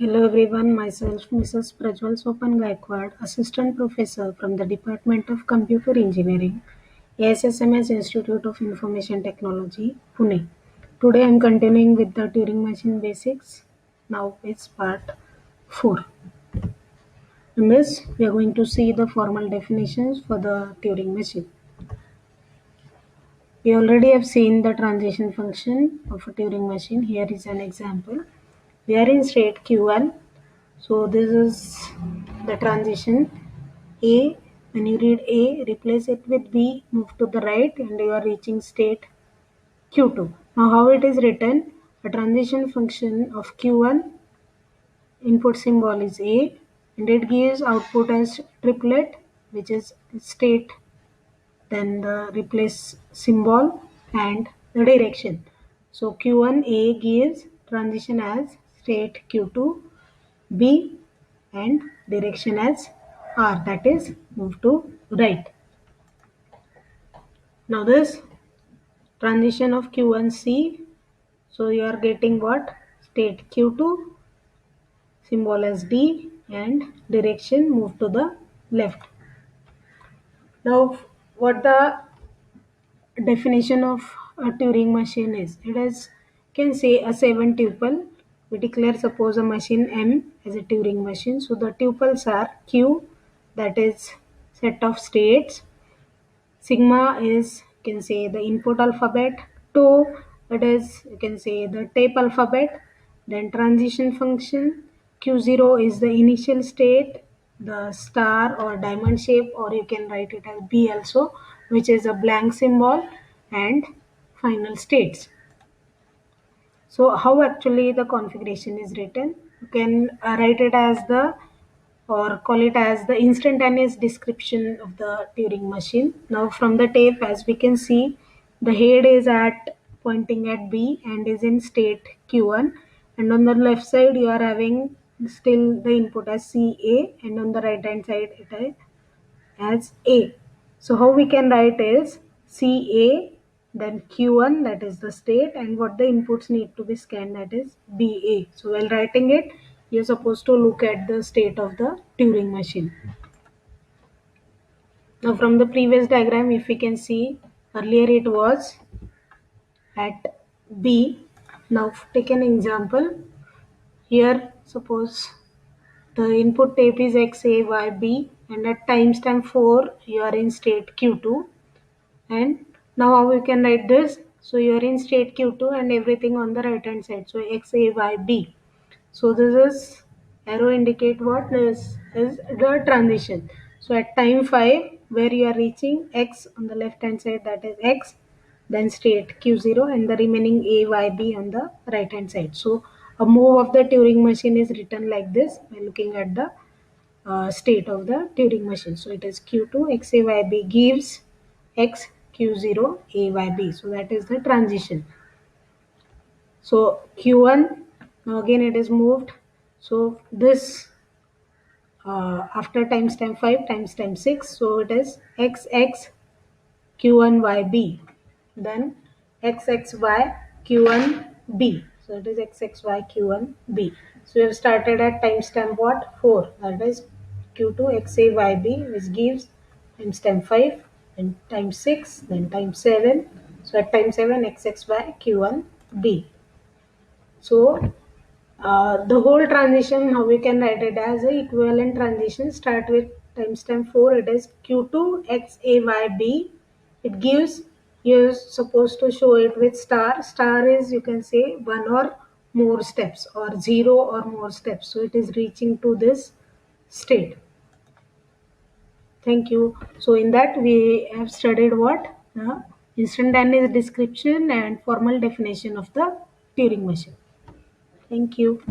Hello everyone, myself Mrs. Prajwal Gaikwad, Assistant Professor from the Department of Computer Engineering, ASSMS Institute of Information Technology, Pune. Today I am continuing with the Turing machine basics. Now it's part 4. In this, we are going to see the formal definitions for the Turing machine. We already have seen the transition function of a Turing machine. Here is an example. We are in state Q1. So this is the transition. A, when you read A, replace it with B, move to the right, and you are reaching state Q2. Now how it is written? A transition function of Q1, input symbol is A, and it gives output as triplet, which is state, then the replace symbol and the direction. So Q1 A gives transition as state Q2 B and direction as R, that is move to right. Now this transition of Q1C, so you are getting what? State Q2 symbol as D and direction move to the left. Now what the definition of a Turing machine is? It is, can say, a 7 tuple. We declare suppose a machine M as a Turing machine. So the tuples are Q, that is set of states. Sigma is, you can say, the input alphabet. Tau, that is, you can say, the tape alphabet. Then transition function. Q0 is the initial state, the star or diamond shape, or you can write it as B also, which is a blank symbol, and final states. So how actually the configuration is written? You can write it as the, or call it as the instantaneous description of the Turing machine. Now from the tape, as we can see, the head is at pointing at B and is in state Q1, and on the left side you are having still the input as CA, and on the right hand side it is as A. So how we can write is CA, then Q1, that is the state, and what the inputs need to be scanned, that is BA. So while writing it, you're supposed to look at the state of the Turing machine. Now from the previous diagram, if we can see, earlier it was at B. Now take an example. Here suppose the input tape is X, A, Y, B, and at timestamp 4 you are in state Q2. And now how we can write this? So you are in state Q2 and everything on the right hand side. So X, A, Y, B. So this is arrow indicate what? This is the transition. So at time 5 where you are reaching X on the left hand side, that is X, then state Q0, and the remaining A, Y, B on the right hand side. So a move of the Turing machine is written like this by looking at the state of the Turing machine. So it is Q2 XAYB gives X Q0 AYB. So that is the transition. So Q1, now again it is moved. So this after timestamp 5 timestamp 6, so it is XX Q1YB, then XXY Q1B. So it is XXY Q1B. So we have started at timestamp what? 4. That is Q2 XAYB, which gives timestamp 5, then times 6, then times 7. So at time 7 XXY Q1B. So the whole transition, how we can write it as a equivalent transition, start with timestamp 4, it is Q2 XAYB. It gives, you're supposed to show it with star. Star is, you can say, one or more steps, or 0 or more steps. So it is reaching to this state. Thank you. So in that we have studied what? The instantaneous description and formal definition of the Turing machine. Thank you.